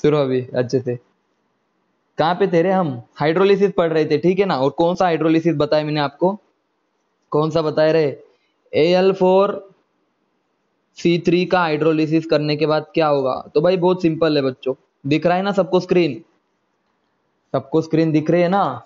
सुनो अभी अच्छे से। कहाँ पे थे रे हम? हाइड्रोलिसिस पढ़ रहे थे, ठीक है ना। और कौन सा हाइड्रोलिसिस बताया मैंने आपको? कौन सा बताया रे? Al4C3 का हाइड्रोलिसिस करने के बाद क्या होगा? तो भाई बहुत सिंपल है बच्चों। दिख रहा है ना सबको स्क्रीन? सबको स्क्रीन दिख रही है ना?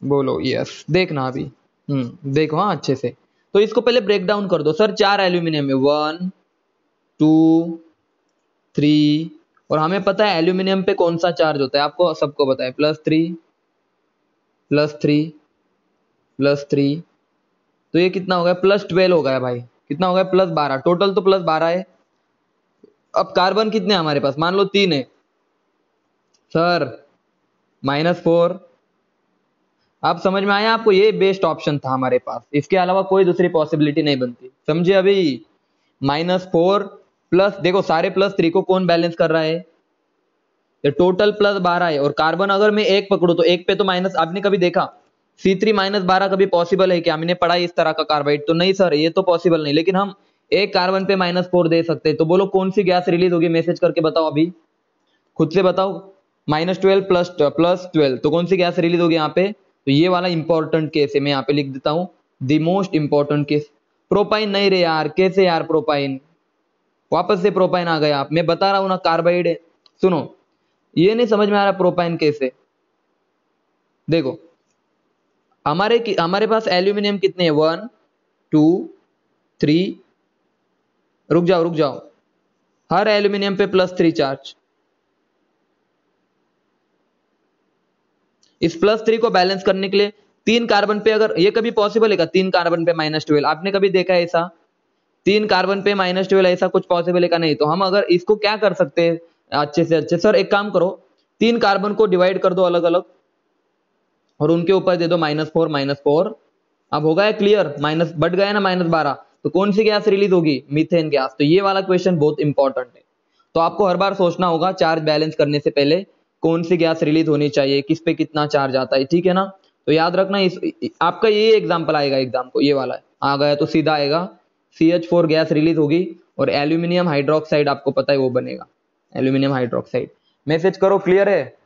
बोलो यस। देखना अभी। देखो हाँ अच्छे से। तो इसको पहले ब्रेक डाउन कर दो सर। 4 एल्यूमिनियम है, 1 2 3। और हमें पता है एल्यूमिनियम पे कौन सा चार्ज होता है, आपको सबको पता है, +3 +3 +3। तो ये कितना हो गया? +12 हो गया भाई। कितना हो गया? +12। टोटल तो +12 है। अब कार्बन कितने हैं हमारे पास? मान लो 3 है सर, -4। आप समझ में आया आपको? ये बेस्ट ऑप्शन था हमारे पास, इसके अलावा कोई दूसरी पॉसिबिलिटी नहीं बनती, समझे अभी? -4 प्लस, देखो सारे +3 को कौन बैलेंस कर रहा है? ये टोटल +12 है। और कार्बन अगर मैं एक पकड़ू तो एक पे तो माइनस, आपने कभी देखा C3 -12 कभी पॉसिबल है क्या? मैंने पढ़ा इस तरह का कार्बाइड तो नहीं सर, ये तो पॉसिबल नहीं। लेकिन हम एक कार्बन पे -4 दे सकते हैं। तो बोलो कौन सी गैस रिलीज होगी? मैसेज करके बताओ अभी, खुद से बताओ। -12 +12 तो कौन सी गैस रिलीज होगी यहाँ पे? तो ये वाला इंपॉर्टेंट केस है, मैं यहाँ पे लिख देता हूँ, the most important case. Propyne नहीं रे यार, कैसे यार प्रोपाइन? वापस से प्रोपाइन आ गया। आप, मैं बता रहा हूँ ना कार्बाइड है। सुनो, ये नहीं समझ में आ रहा प्रोपाइन कैसे? देखो हमारे पास एल्यूमिनियम कितने हैं? 1 2 3। रुक जाओ रुक जाओ। हर एल्यूमिनियम पे +3 चार्ज। इस +3 को बैलेंस करने के लिए 3 कार्बन पे, अगर ये कभी पॉसिबल है क्या 3 कार्बन पे -12? आपने कभी देखा है ऐसा? 3 कार्बन पे -12 ऐसा कुछ पॉसिबल है क्या? नहीं। तो हम अगर इसको क्या कर सकते हैं अच्छे से अच्छे? सर एक काम करो, 3 कार्बन को डिवाइड कर दो अलग अलग और उनके ऊपर दे दो -4 -4। अब हो गया क्लियर? माइनस बढ़ गया ना, -12। तो कौन सी गैस रिलीज होगी? Methane gas. तो ये वाला क्वेश्चन बहुत इंपॉर्टेंट है। तो आपको हर बार सोचना होगा चार्ज बैलेंस करने से पहले कौन सी गैस रिलीज होनी चाहिए, किस पे कितना चार्ज आता है, ठीक है ना? तो याद रखना आपका ये एग्जाम्पल आएगा एग्जाम को, ये वाला आ गया तो सीधा आएगा CH4 गैस रिलीज होगी और एल्यूमिनियम हाइड्रोक्साइड आपको पता है वो बनेगा, एल्यूमिनियम हाइड्रोक्साइड। मैसेज करो क्लियर है?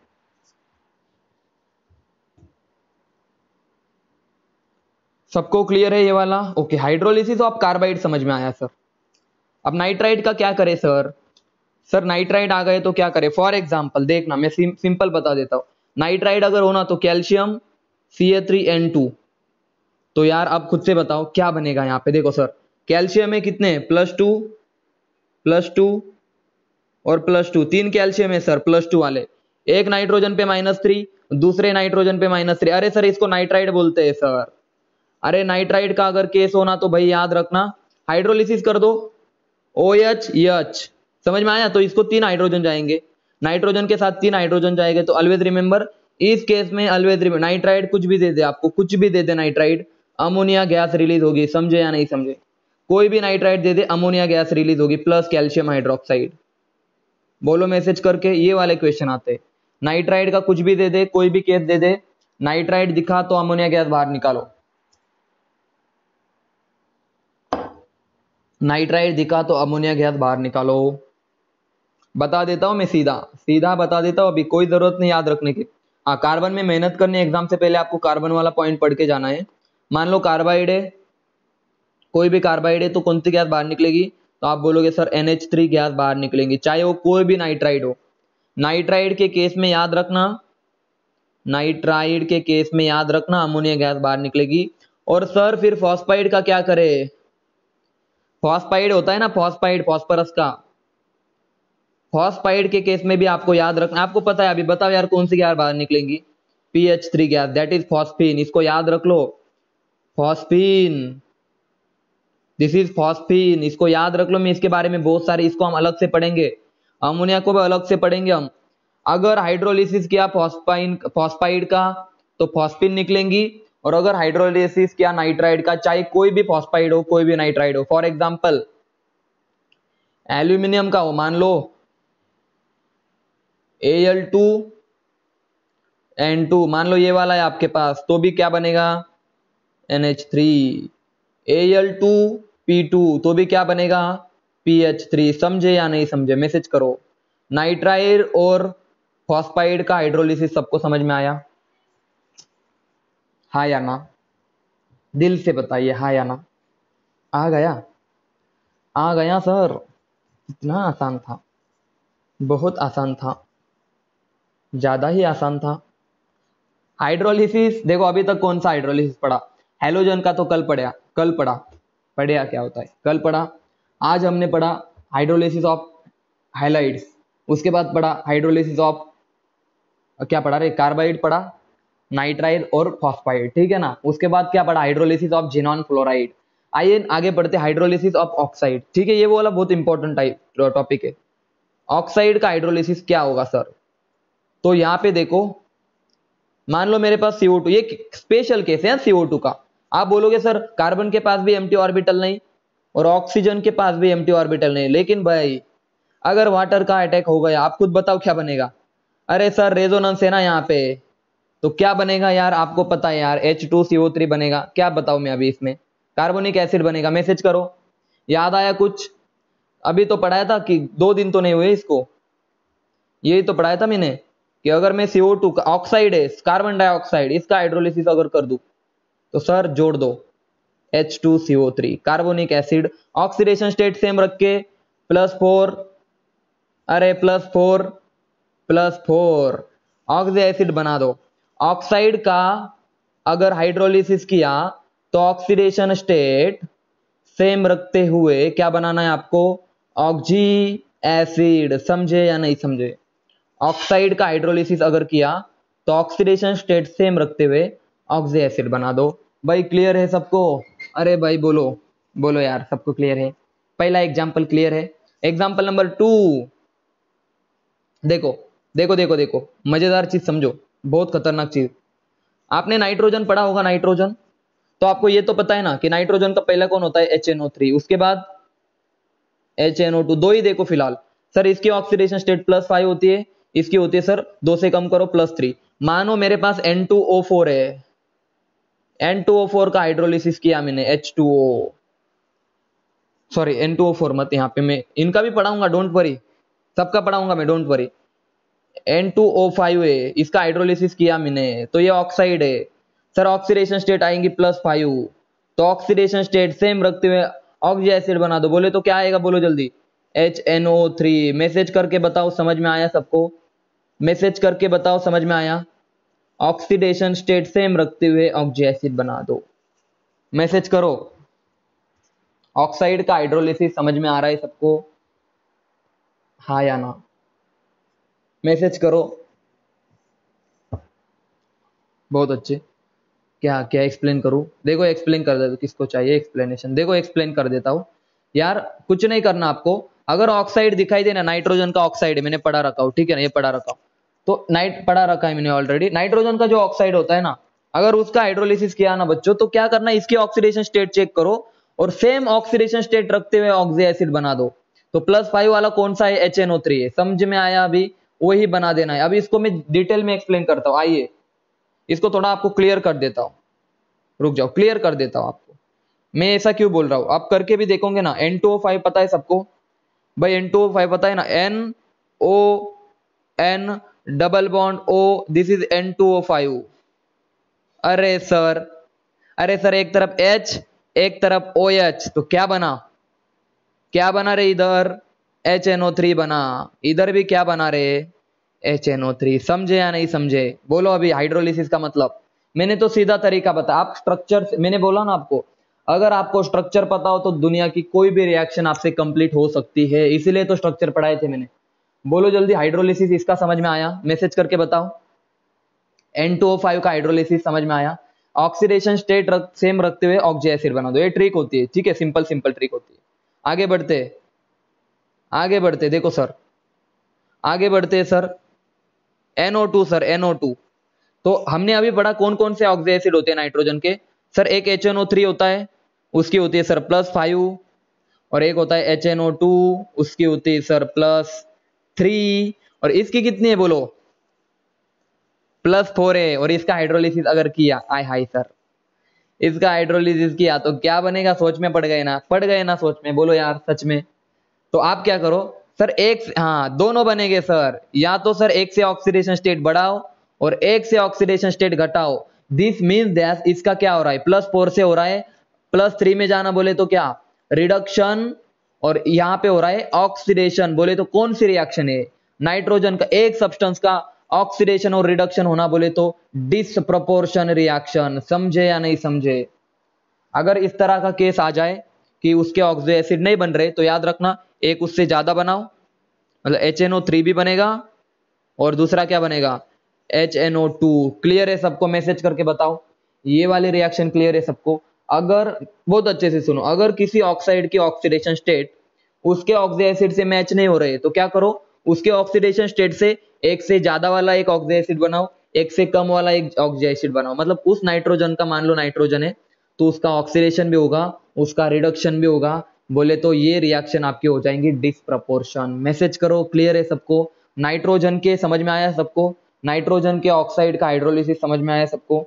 सबको क्लियर है ये वाला? ओके, हाइड्रोलिसिस ऑफ कार्बाइड समझ में आया सर। अब नाइट्राइड का क्या करें सर? सर नाइट्राइड आ गए तो क्या करें? फॉर एग्जांपल देखना, मैं सिंपल बता देता हूं। नाइट्राइड अगर होना तो कैल्शियम Ca3N2। तो यार अब खुद से बताओ क्या बनेगा यहाँ पे? देखो सर, कैल्शियम में कितने? +2 +2 और +2। 3 कैल्शियम है सर +2 वाले। एक नाइट्रोजन पे -3, दूसरे नाइट्रोजन पे -3। अरे सर इसको नाइट्राइड बोलते हैं सर। अरे नाइट्राइड का अगर केस होना तो भाई याद रखना, हाइड्रोलिसिस कर दो, OH। समझ में आया? तो इसको 3 हाइड्रोजन जाएंगे, नाइट्रोजन के साथ 3 हाइड्रोजन जाएंगे। तो ऑलवेज रिमेंबर, इस केस में ऑलवेज रिमेंबर, नाइट्राइड कुछ भी दे दे, आपको कुछ भी दे दे नाइट्राइड, अमोनिया गैस रिलीज होगी। समझे या नहीं समझे? कोई भी नाइट्राइड दे दे, अमोनिया गैस रिलीज होगी प्लस कैल्शियम हाइड्रोक्साइड। बोलो मैसेज करके। ये वाले क्वेश्चन आते हैं, नाइट्राइड का कुछ भी दे दे, कोई भी केस दे दे, नाइट्राइड दिखा तो अमोनिया गैस बाहर निकालो, नाइट्राइड दिखा तो अमोनिया गैस बाहर निकालो। बता देता हूं मैं, सीधा सीधा बता देता हूं, अभी कोई जरूरत नहीं याद रखने की। हाँ, कार्बन में मेहनत करनी है, एग्जाम से पहले आपको कार्बन वाला पॉइंट पढ़ के जाना है। मान लो कार्बाइड है, कोई भी कार्बाइड है तो कौन सी गैस बाहर निकलेगी? तो आप बोलोगे सर NH3 गैस बाहर निकलेंगी, चाहे वो कोई भी नाइट्राइड हो। नाइट्राइड के केस में याद रखना, नाइट्राइड के केस में याद रखना अमोनिया गैस बाहर निकलेगी। और सर फिर फॉस्फाइड का क्या करे? फॉस्फाइड होता है ना, फॉस्फाइड फॉस्फोरस का, फॉस्फाइड के केस में भी आपको याद रखना। आपको पता है, अभी बताओ यार कौन सी गैस बाहर निकलेंगी? PH3 gas, that is phosphine. इसको याद रख लो, फॉस्फीन, दिस इज फॉस्फीन। इसको याद रख लो, मैं इसके बारे में बहुत सारे, इसको हम अलग से पढ़ेंगे, अमोनिया को भी अलग से पढ़ेंगे हम। अगर हाइड्रोलिसिस किया फॉस्फाइड का तो फॉस्फीन निकलेंगी, और अगर हाइड्रोलिसिस किया नाइट्राइड का, चाहे कोई भी फॉस्फाइड हो कोई भी नाइट्राइड हो, फॉर एग्जांपल एल्यूमिनियम का हो, मान लो Al2N2, मान लो ये वाला है आपके पास, तो भी क्या बनेगा? NH3। Al2 P2 तो भी क्या बनेगा PH3। समझे या नहीं समझे, मैसेज करो। नाइट्राइल और फॉस्फाइड का हाइड्रोलिसिस सबको समझ में आया, हाँ या ना? दिल से बताइए हाँ या ना। आ गया, आ गया सर। इतना आसान था, बहुत आसान था, ज्यादा ही आसान था। हाइड्रोलिसिस देखो, अभी तक कौन सा हाइड्रोलिसिस पढ़ा? हेलोजन का तो कल पढ़ा, कल पढ़ा, पढ़िया क्या होता है, कल पढ़ा। आज हमने पढ़ा हाइड्रोलिसिस ऑफ हाइलाइड्स, उसके बाद पढ़ा हाइड्रोलिसिस ऑफ क्या पढ़ा रे, कार्बाइड पढ़ा, नाइट्राइल और फॉस्फाइड, ठीक है ना। उसके बाद क्या पढ़ा, हाइड्रोलिसिस ऑफ जिनॉन फ्लोराइड। आइए आगे बढ़ते, हाइड्रोलिसिस ऑफ ऑक्साइड, ठीक है, ये वो वाला बहुत इंपॉर्टेंट टॉपिक है। ऑक्साइड का हाइड्रोलिसिस क्या होगा सर? तो यहाँ पे देखो, मान लो मेरे पास CO2, ये स्पेशल केस है CO2 का। आप बोलोगे सर कार्बन के पास भी एम्प्टी ऑर्बिटल नहीं और ऑक्सीजन के पास भी एम्प्टी ऑर्बिटल नहीं, लेकिन भाई अगर वाटर का अटैक हो गया, आप खुद बताओ क्या बनेगा? अरे सर रेजोनेंस है ना यहाँ पे, तो क्या बनेगा यार, आपको पता है यार, H2CO3 बनेगा। क्या बताऊं मैं अभी, इसमें कार्बोनिक एसिड बनेगा। मैसेज करो, याद आया कुछ? अभी तो पढ़ाया था कि 2 दिन तो नहीं हुए इसको, यही तो पढ़ाया था मैंने कि अगर मैं CO2 का ऑक्साइड है, कार्बन डाइऑक्साइड, इसका हाइड्रोलिसिस अगर कर दूं तो सर जोड़ दो H2CO3 carbonic acid, oxidation state same रख के +4, अरे +4 +4 ऑक्सी एसिड बना दो। ऑक्साइड का अगर हाइड्रोलिसिस किया तो ऑक्सीडेशन स्टेट सेम रखते हुए क्या बनाना है आपको, ऑक्सी एसिड। समझे या नहीं समझे? ऑक्साइड का हाइड्रोलिसिस अगर किया तो ऑक्सीडेशन स्टेट सेम रखते हुए ऑक्सी एसिड बना दो। भाई क्लियर है सबको? अरे भाई बोलो, बोलो यार, सबको क्लियर है? पहला एग्जांपल क्लियर है। एग्जांपल नंबर 2 देखो, देखो देखो देखो, मजेदार चीज समझो, बहुत खतरनाक चीज। आपने नाइट्रोजन पढ़ा होगा, नाइट्रोजन, तो आपको ये तो पता है ना कि नाइट्रोजन का पहला कौन होता है, HNO3, उसके बाद HNO2। दो ही देखो फिलहाल। सर इसकी ऑक्सीडेशन स्टेट +5 होती है, इसकी होती है सर 2 से कम करो +3। मानो मेरे पास N2O4 है, N2O4 का हाइड्रोलिसिस किया मैंने, H2O, सॉरी N2O4 मत, यहाँ पे मैं इनका भी पढ़ाऊंगा, डोंट वरी, सबका पढ़ाऊंगा मैं, डोंट वरी। N2O5 है, इसका हाइड्रोलिसिस किया मैंने, तो ये ऑक्साइड है। सर ऑक्सीडेशन स्टेट आएंगी +5, तो ऑक्सीडेशन स्टेट सेम रखते हुए ऑक्सी एसिड बना दो। बोले तो क्या आएगा, बोलो जल्दी, HNO3। मैसेज करके बताओ समझ में आया सबको? मैसेज करके बताओ समझ में आया? ऑक्सीडेशन स्टेट सेम रखते हुए ऑक्सी एसिड बना दो। मैसेज करो, ऑक्साइड का हाइड्रोलिसिस समझ में आ रहा है सबको, हाँ या ना? मैसेज करो। बहुत अच्छे। क्या क्या एक्सप्लेन करूं? देखो एक्सप्लेन कर देता हूं, किसको चाहिए एक्सप्लेनेशन? देखो एक्सप्लेन कर देता हूं यार, कुछ नहीं करना आपको। अगर ऑक्साइड दिखाई देना, नाइट्रोजन का ऑक्साइड है, मैंने पढ़ा रखा हूं, ठीक है ना, ये पढ़ा रखा हूं, तो नाइट पढ़ा रखा है मैंने ऑलरेडी। नाइट्रोजन का जो ऑक्साइड होता है ना, अगर उसका हाइड्रोलिसिस किया ना बच्चों, तो क्या करना है, इसकी ऑक्सीडेशन स्टेट चेक करो और सेम ऑक्सीडेशन स्टेट रखते हुए ऑक्सी एसिड बना दो। तो +5 वाला कौन सा है, HNO3 है। समझ में आया? अभी वही बना देना है। अभी इसको मैं डिटेल में एक्सप्लेन करता हूं, आइए इसको थोड़ा आपको क्लियर कर देता हूं। रुक जाओ, क्लियर कर देता हूं आपको। मैं ऐसा क्यों बोल रहा हूं, आप करके भी देखोगे ना। N2O5 पता है सबको? भाई N2O5 पता है ना, NO, N double bond O, this is N2O5। अरे सर, अरे सर, एक तरफ H एक तरफ OH, तो क्या बना, क्या बना रे इधर, HNO3 बना। इधर भी क्या बना रे, HNO3। समझे या नहीं समझे? बोलो अभी हाइड्रोलिसिस का मतलब। मैंने तो सीधा तरीका बताया, आप स्ट्रक्चर, मैंने बोला ना आपको, अगर आपको स्ट्रक्चर पता हो तो दुनिया की कोई भी रिएक्शन आपसे कंप्लीट हो सकती है, इसीलिए तो स्ट्रक्चर पढ़ाए थे मैंने। बोलो जल्दी, हाइड्रोलिसिस इसका समझ में आया? मैसेज करके बताओ। N2O5 का हाइड्रोलिसिस समझ में आया? ऑक्सीडेशन स्टेट सेम रखते हुए ऑक्सी एसिड बना दो, ये ट्रिक होती है, ठीक है, सिंपल सिंपल ट्रिक होती है। आगे बढ़ते, आगे बढ़ते, देखो सर, आगे बढ़ते सर। NO2 सर, NO2, तो हमने अभी पढ़ा कौन कौन से ऑक्सी एसिड होते हैं नाइट्रोजन के। सर एक HNO3 होता है, उसकी होती है सर +5, और एक होता है HNO2, उसकी होती है सर +3, और इसकी कितनी है बोलो, +4 है। और इसका हाइड्रोलिसिस अगर किया, आय हाय सर, इसका हाइड्रोलिसिस किया तो क्या बनेगा, सोच में पड़ गए ना, पड़ गए ना सोच में, बोलो यार सच में। तो आप क्या करो सर, हाँ दोनों बनेंगे सर, या तो सर एक से ऑक्सीडेशन स्टेट बढ़ाओ और एक से ऑक्सीडेशन स्टेट घटाओ। दिस मीन्स दैट इसका क्या हो रहा है, +4 से हो रहा है +3 में जाना, बोले तो क्या रिडक्शन, और यहाँ पे हो रहा है ऑक्सीडेशन। बोले तो कौन सी रिएक्शन है, नाइट्रोजन का एक सब्सटेंस का ऑक्सीडेशन और रिडक्शन होना, बोले तो डिसप्रपोर्शन रिएक्शन। समझे या नहीं समझे? अगर इस तरह का केस आ जाए कि उसके ऑक्सो एसिड नहीं बन रहे, तो याद रखना एक उससे ज्यादा बनाओ, मतलब HNO3 भी बनेगा और दूसरा क्या बनेगा, HNO2। क्लियर है सबको? मैसेज करके बताओ ये वाली रिएक्शन क्लियर है सबको? अगर बहुत अच्छे से सुनो, अगर किसी ऑक्साइड की ऑक्सीडेशन स्टेट उसके ऑक्सो एसिड से मैच नहीं हो रहे, तो क्या करो, उसके ऑक्सीडेशन स्टेट से एक से ज्यादा वाला एक ऑक्सो एसिड बनाओ, एक से कम वाला एक ऑक्सो एसिड बनाओ। मतलब उस नाइट्रोजन का, मान लो नाइट्रोजन है तो उसका ऑक्सीडेशन भी होगा, उसका रिडक्शन भी होगा, बोले तो ये रिएक्शन आपकी हो जाएंगी डिसप्रपोर्शन। मैसेज करो क्लियर है सबको? नाइट्रोजन के समझ में आया सबको? नाइट्रोजन के ऑक्साइड का हाइड्रोलिसिस समझ में आया सबको?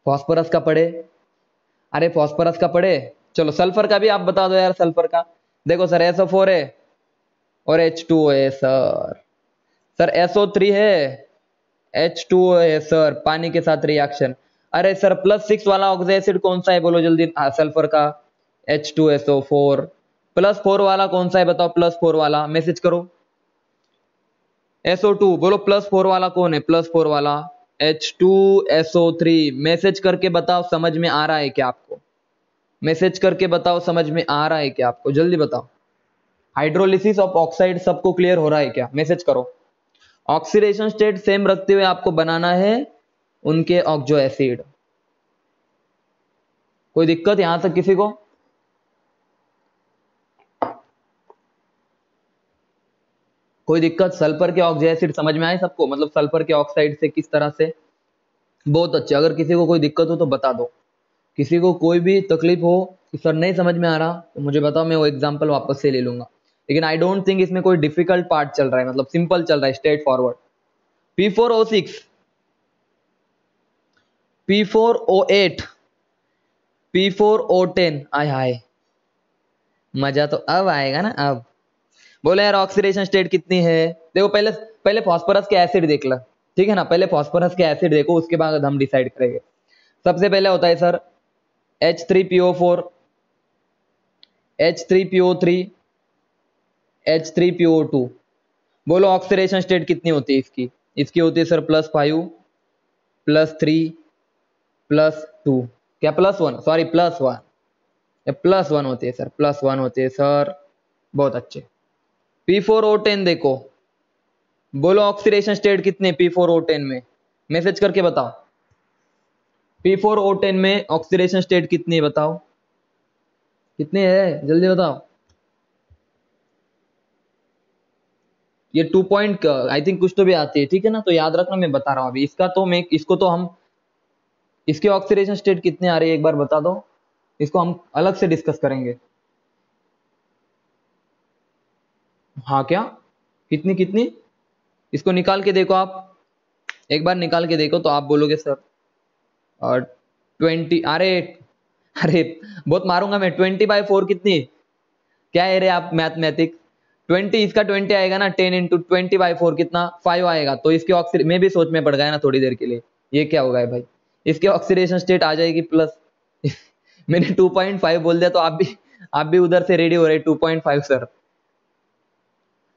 फॉस्फोरस का पढ़े? अरे फॉस्फोरस का पढ़े, चलो सल्फर का भी आप बता दो यार। सल्फर का देखो सर, SO4 है और H2O है सर। सर SO3 है, H2O है सर, पानी के साथ रिएक्शन। अरे सर +6 वाला ऑक्सो एसिड कौन सा है, बोलो जल्दी। सल्फर का H2SO4। +4 वाला कौन सा है बताओ, +4 वाला मैसेज करो। SO2 बोलो, +4 वाला कौन है, +4 वाला H2SO3। मैसेज करके बताओ समझ में आ रहा है क्या आपको? मैसेज करके बताओ समझ में आ रहा है क्या आपको, जल्दी बताओ। हाइड्रोलिसिस ऑफ ऑक्साइड सबको क्लियर हो रहा है क्या? मैसेज करो। ऑक्सीडेशन स्टेट सेम रखते हुए आपको बनाना है उनके ऑक्सो एसिड। कोई दिक्कत यहां तक किसी को? कोई दिक्कत? सल्फर के ऑक्सो एसिड समझ में आए सबको, मतलब सल्फर के ऑक्साइड से किस तरह से? बहुत अच्छे। अगर किसी को कोई दिक्कत हो तो बता दो, किसी को कोई भी तकलीफ हो कि सर नहीं समझ में आ रहा तो मुझे बताओ, मैं वो एग्जांपल वापस से ले लूंगा। लेकिन आई डोंट थिंक इसमें कोई डिफिकल्ट पार्ट चल रहा है, मतलब सिंपल चल रहा है, straight forward. P4O6, P4O8, P4O10। आय हाय, मजा तो अब आएगा ना अब। बोले यार ऑक्सीडेशन स्टेट कितनी है? देखो पहले पहले फास्फोरस के एसिड देख लो, ठीक है ना? पहले फास्फोरस के एसिड देखो, उसके बाद हम डिसाइड करेंगे। सबसे पहले होता है सर H3PO4, H3PO3, H3PO2। बोलो ऑक्सीडेशन स्टेट कितनी होती है इसकी? इसकी होती है सर +5, +3, +2। क्या +1? सॉरी +1, +1 होती है सर, +1 होती है सर। बहुत अच्छे। P4O10 देखो, बोलो ऑक्सीडेशन स्टेट कितने P4O10 में? मैसेज करके बताओ। P4O10 में ऑक्सीडेशन स्टेट कितनी है बताओ, कितनी है जल्दी बताओ। ये 2 पॉइंट आई थिंक कुछ तो भी आती है, ठीक है ना? तो याद रखना, मैं बता रहा हूं अभी इसका, तो मैं इसको तो हम, इसकी ऑक्सीडेशन स्टेट कितनी आ रही है एक बार बता दो, इसको हम अलग से डिस्कस करेंगे। हाँ क्या, कितनी कितनी? इसको निकाल के देखो आप, एक बार निकाल के देखो तो आप बोलोगे सर और 20। अरे अरे बहुत मारूंगा मैं। 20/4 कितनी? क्या है रे आप मैथमेटिक्स? 20, इसका 20 आएगा ना, 10 इंटू 20/4 कितना, 5 आएगा। तो इसके ऑक्सीडेशन में भी सोच में पड़ गया ना थोड़ी देर के लिए, ये क्या होगा भाई? इसके ऑक्सीडेशन स्टेट आ जाएगी प्लस मैंने 2.5 बोल दिया तो आप भी उधर से रेडी हो रहे 2.5 सर।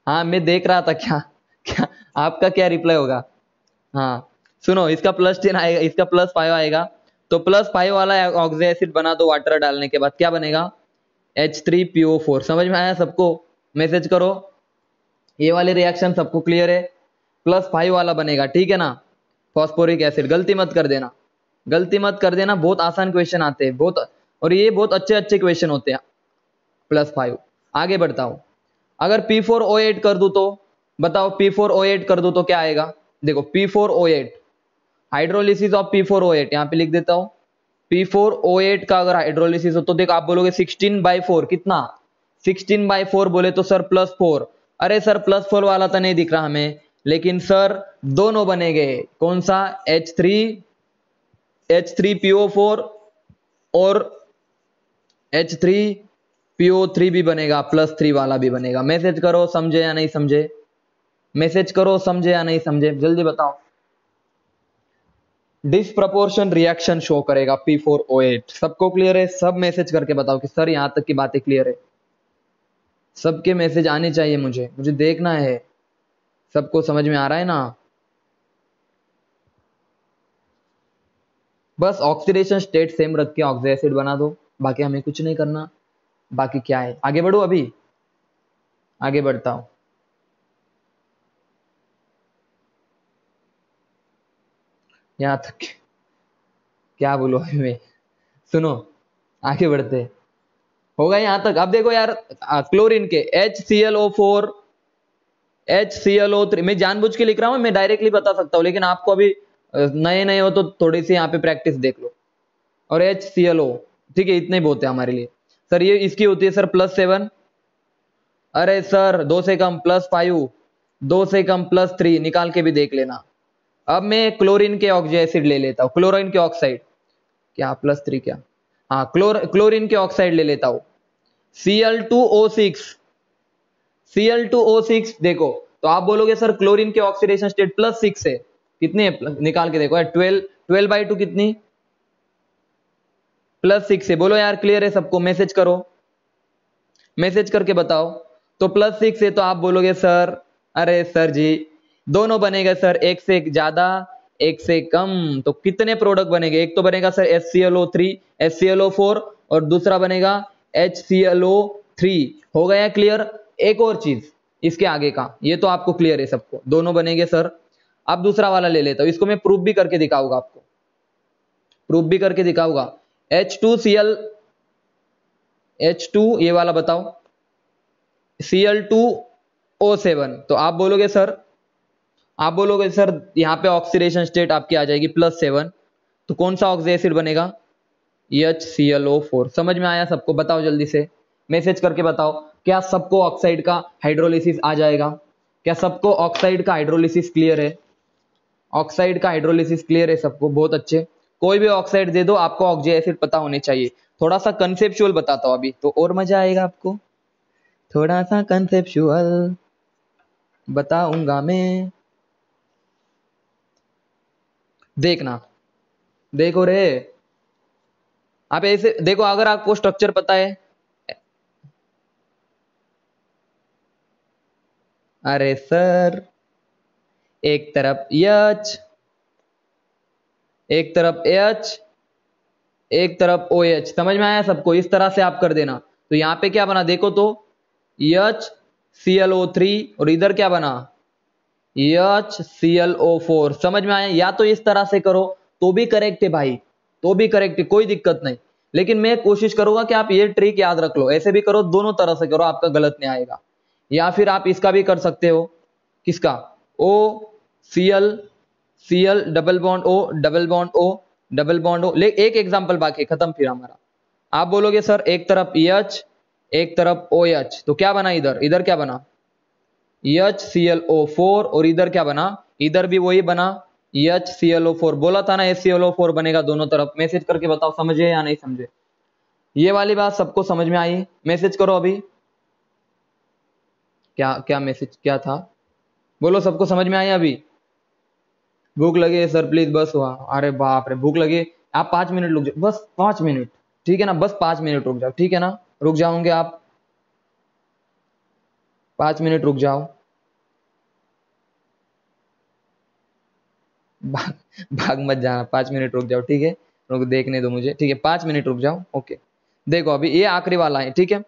हाँ मैं देख रहा था, क्या क्या आपका क्या रिप्लाई होगा? हाँ सुनो, इसका +10 आएगा, इसका +5 आएगा, तो +5 वाला ऑक्सो एसिड बना दो वाटर डालने के बाद, क्या बनेगा? H3PO4। समझ में आया सबको? मैसेज करो। ये वाले रिएक्शन सबको क्लियर है? +5 वाला बनेगा, ठीक है ना? Phosphoric acid. गलती मत कर देना, गलती मत कर देना, बहुत आसान क्वेश्चन आते हैं बहुत, और ये बहुत अच्छे अच्छे क्वेश्चन होते हैं। +5। आगे बढ़ता हूं, अगर P4O8 कर दूं तो बताओ, P4O8 कर दूं तो क्या आएगा? देखो P4O8, हाइड्रोलिसिस ऑफ P4O8 यहां पे लिख देता हूं। P4O8 का अगर हाइड्रोलिसिस हो तो देखो आप बोलोगे 16/4 कितना? 16/4 बोले तो सर +4। अरे सर +4 वाला तो नहीं दिख रहा हमें, लेकिन सर दोनों बनेंगे। कौन सा? H3 H3PO4 और H3PO3 भी बनेगा, +3 वाला भी बनेगा। मैसेज करो समझे या नहीं समझे, मैसेज करो समझे या नहीं समझे, जल्दी बताओ। डिसप्रपोर्शन रिएक्शन शो करेगा P4O8। सबको क्लियर है? सब मैसेज करके बताओ कि सर यहां तक की बातें क्लियर है। सबके मैसेज आने चाहिए, मुझे देखना है सबको समझ में आ रहा है ना। बस ऑक्सीडेशन स्टेट सेम रख के ऑक्सी एसिड बना दो, बाकी हमें कुछ नहीं करना। बाकी क्या है, आगे बढ़ो, अभी आगे बढ़ता हूं। यहां तक क्या बोलो अभी मैं, सुनो आगे बढ़ते। होगा यहां तक? अब देखो यार, क्लोरीन के HClO4 HClO3, मैं जानबूझ के लिख रहा हूं, मैं डायरेक्टली बता सकता हूं, लेकिन आपको अभी नए नए हो तो थोड़ी सी यहाँ पे प्रैक्टिस देख लो। और HClO, ठीक है, इतने बहुत है हमारे लिए। सर ये इसकी होती है सर +7, अरे सर 2 से कम +5, 2 से कम +3, निकाल के भी देख लेना। अब मैं क्लोरीन के ऑक्सी एसिड ले लेता हूं, क्लोरीन के ऑक्साइड, क्या +3 क्या, हाँ क्लोरीन के ऑक्साइड ले लेता हूं, Cl2O6, Cl2O6 देखो, तो आप बोलोगे सर क्लोरीन के ऑक्सीडेशन स्टेट +6 है, कितने है निकाल के देखो, 12/2 कितनी, +6 है। बोलो यार क्लियर है सबको, मैसेज करो, मैसेज करके बताओ। तो +6 है तो आप बोलोगे सर, अरे सर जी दोनों बनेगा सर, एक से ज्यादा एक से कम, तो कितने प्रोडक्ट बनेंगे? एक तो बनेगा सर HClO3 HClO4 और दूसरा बनेगा HClO3। हो गया क्लियर? एक और चीज इसके आगे का, ये तो आपको क्लियर है सबको, दोनों बनेंगे सर। अब दूसरा वाला ले लेता हूं, इसको मैं प्रूफ भी करके दिखाऊंगा आपको, प्रूफ भी करके दिखाऊंगा। H2 ये वाला बताओ, Cl2O7, तो आप बोलोगे सर, यहाँ पे ऑक्सीडेशन स्टेट आपकी आ जाएगी +7, तो कौन सा ऑक्सी एसिड बनेगा? HClO4। समझ में आया सबको? बताओ जल्दी से, मैसेज करके बताओ, क्या सबको ऑक्साइड का हाइड्रोलिसिस आ जाएगा? क्या सबको ऑक्साइड का हाइड्रोलिसिस क्लियर है? ऑक्साइड का हाइड्रोलिसिस क्लियर है सबको? बहुत अच्छे। कोई भी ऑक्साइड दे दो, आपको ऑक्सी एसिड पता होने चाहिए। थोड़ा सा कंसेप्चुअल बताता हूं अभी, तो और मजा आएगा आपको। थोड़ा सा कंसेप्चुअल बताऊंगा मैं, देखना, देखो रे। आप ऐसे देखो, अगर आपको स्ट्रक्चर पता है, अरे सर एक तरफ H, एक तरफ H, एक तरफ OH, समझ में आया सबको? इस तरह से आप कर देना। तो यहां पे क्या बना देखो तो, HClO3 और इधर क्या बना, HClO4। समझ में आया? या तो इस तरह से करो तो भी करेक्ट है भाई, तो भी करेक्ट है, कोई दिक्कत नहीं। लेकिन मैं कोशिश करूंगा कि आप ये ट्रिक याद रख लो, ऐसे भी करो, दोनों तरह से करो, आपका गलत नहीं आएगा। या फिर आप इसका भी कर सकते हो, किसका, O Cl, Cl double bond O double bond O double bond O। ले एक एग्जांपल बाकी, खत्म फिर हमारा। आप बोलोगे सर एक तरफ EH एक तरफ OH, तो क्या बना इधर, इधर क्या बना HClO4, और इधर क्या बना, इधर भी वही बना HClO4। बोला था ना HClO4 बनेगा दोनों तरफ। मैसेज करके बताओ समझे या नहीं समझे? ये वाली बात सबको समझ में आई? मैसेज करो अभी। क्या क्या मैसेज क्या था, बोलो सबको समझ में आया अभी? भूख लगी है सर प्लीज, बस हुआ, अरे बाप रे भूख लगी, आप 5 मिनट रुक जाओ, बस 5 मिनट, ठीक है ना, बस 5 मिनट रुक जाओ, ठीक है ना, रुक जाओगे आप, 5 मिनट रुक जाओ, भाग भाग मत जाना, 5 मिनट रुक जाओ, ठीक है, रुक देखने दो मुझे, ठीक है, 5 मिनट रुक जाओ, ओके। देखो अभी ये आखिरी वाला है, ठीक है,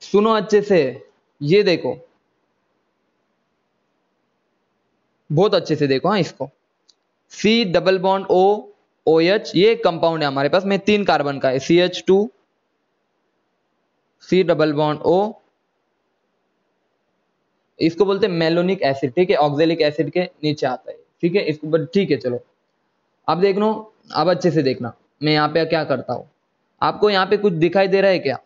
सुनो अच्छे से, ये देखो बहुत अच्छे से देखो, हाँ इसको, C double bond O OH, ये कंपाउंड है हमारे पास में 3 कार्बन का है, CH2 C double bond O, इसको बोलते हैं मेलोनिक एसिड, ठीक है, ऑक्जेलिक एसिड के नीचे आता है, ठीक है, इसको ठीक है चलो। अब देख लो, अब अच्छे से देखना, मैं यहाँ पे क्या करता हूँ, आपको यहाँ पे कुछ दिखाई दे रहा है क्या,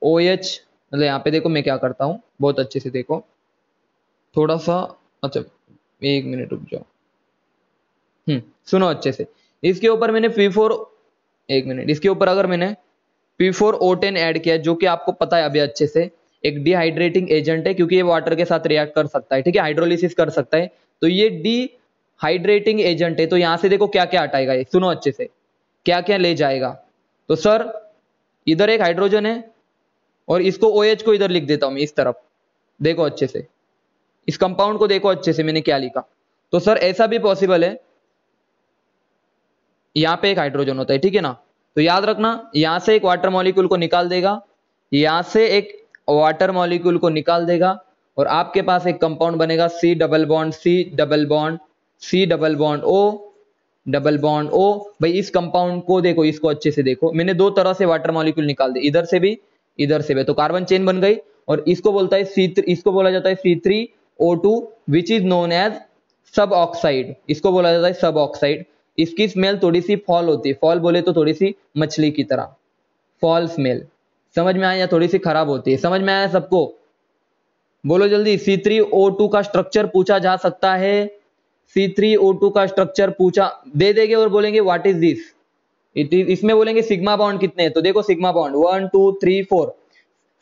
OH, मतलब यहाँ पे देखो मैं क्या करता हूँ, बहुत अच्छे से देखो, थोड़ा सा, अच्छा 1 मिनट रुक जाओ, सुनो अच्छे से, इसके ऊपर मैंने P4, एक मिनट, इसके ऊपर अगर मैंने P4O10 ऐड किया, जो कि आपको पता है अभी अच्छे से एक डिहाइड्रेटिंग एजेंट है, क्योंकि ये वाटर के साथ रिएक्ट कर सकता है, ठीक है, हाइड्रोलिसिस कर सकता है, तो ये डिहाइड्रेटिंग एजेंट है। तो यहां से देखो क्या क्या हटाएगा ये, सुनो अच्छे से, क्या क्या ले जाएगा। तो सर इधर एक हाइड्रोजन है और इसको OH को इधर लिख देता हूं मैं इस तरफ, देखो अच्छे से, इस कंपाउंड को देखो अच्छे से मैंने क्या लिखा। तो सर ऐसा भी पॉसिबल है, यहां पे एक हाइड्रोजन होता है, ठीक है ना, तो याद रखना यहां से एक वाटर मॉलिक्यूल को निकाल देगा, यहां से एक वाटर मॉलिक्यूल को निकाल देगा, और आपके पास एक कंपाउंड बनेगा C double bond C double bond C double bond O double bond O। भाई इस कंपाउंड को देखो, इसको अच्छे से देखो, मैंने दो तरह से वाटर मॉलिक्यूल निकाल दे, इधर से भी इधर से भी, तो कार्बन चेन बन गई। और इसको बोलता है C3, इसको बोला जाता है C3O2 which is known as sub oxide, इसको बोला जाता है सब ऑक्साइड। इसकी स्मेल थोड़ी सी फॉल होती है, फॉल बोले तो थोड़ी सी मछली की तरह, फॉल स्मेल, समझ में आया, थोड़ी सी खराब होती है, समझ में आया सबको, बोलो जल्दी। C3O2 का स्ट्रक्चर पूछा जा सकता है, C3O2 का स्ट्रक्चर पूछा दे देंगे और बोलेंगे what is this, it is, इसमें बोलेंगे सिग्मा बॉन्ड कितने हैं, तो देखो सिग्मा बॉन्ड 1 2 3 4,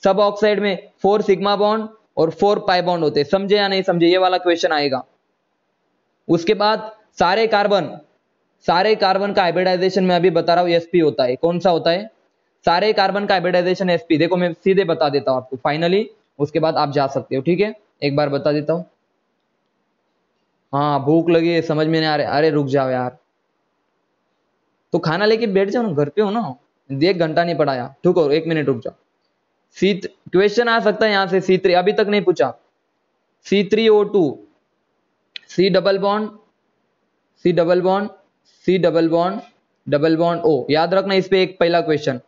सब ऑक्साइड में 4 सिग्मा बॉन्ड और 4 पाई बॉन्ड होते हैं, समझे या नहीं समझे, ये वाला क्वेश्चन आएगा। उसके बाद सारे कार्बन का हाइब्रिडाइजेशन मैं अभी बता रहा हूं sp होता है, कौन सा होता है, सारे कार्बन का हाइब्रिडाइजेशन sp, देखो मैं सीधे बता देता हूं आपको फाइनली, उसके बाद आप जा सकते हो, ठीक है, एक बार बता देता हूं। हाँ भूख लगी है, समझ में नहीं आ रहा, अरे रुक जाओ यार, तो खाना लेके बैठ जाओ ना, घर पे हो ना, 1 घंटा नहीं पढ़ाया, ठीक हो, 1 मिनट रुक जाओ। क्वेश्चन आ सकता है यहां से C3, अभी तक नहीं पूछा, C3O2 C double bond C double bond C double bond double bond O, याद रखना इस पे एक पहला question,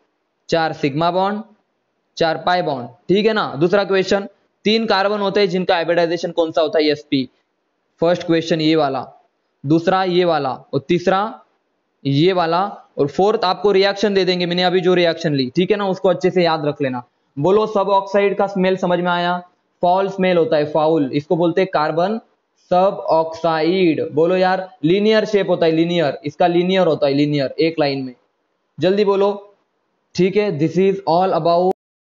4 sigma bond 4 pi bond, ठीक है ना। दूसरा क्वेश्चन, 3 कार्बन होते हैं जिनका हाइब्रिडाइजेशन कौन सा होता है, sp, फर्स्ट क्वेश्चन ये वाला, दूसरा ये वाला, और तीसरा ये वाला, और फोर्थ आपको रिएक्शन दे देंगे, मैंने अभी जो रिएक्शन ली, ठीक है ना, उसको अच्छे से याद रख लेना। बोलो सब ऑक्साइड का स्मेल समझ में आया, फाउल स्मेल होता है, फाउल, इसको बोलते हैं कार्बन सब ऑक्साइड। बोलो यार, लीनियर शेप होता है, लीनियर, इसका लीनियर होता है, लीनियर, एक लाइन में, जल्दी बोलो, ठीक है। This is all about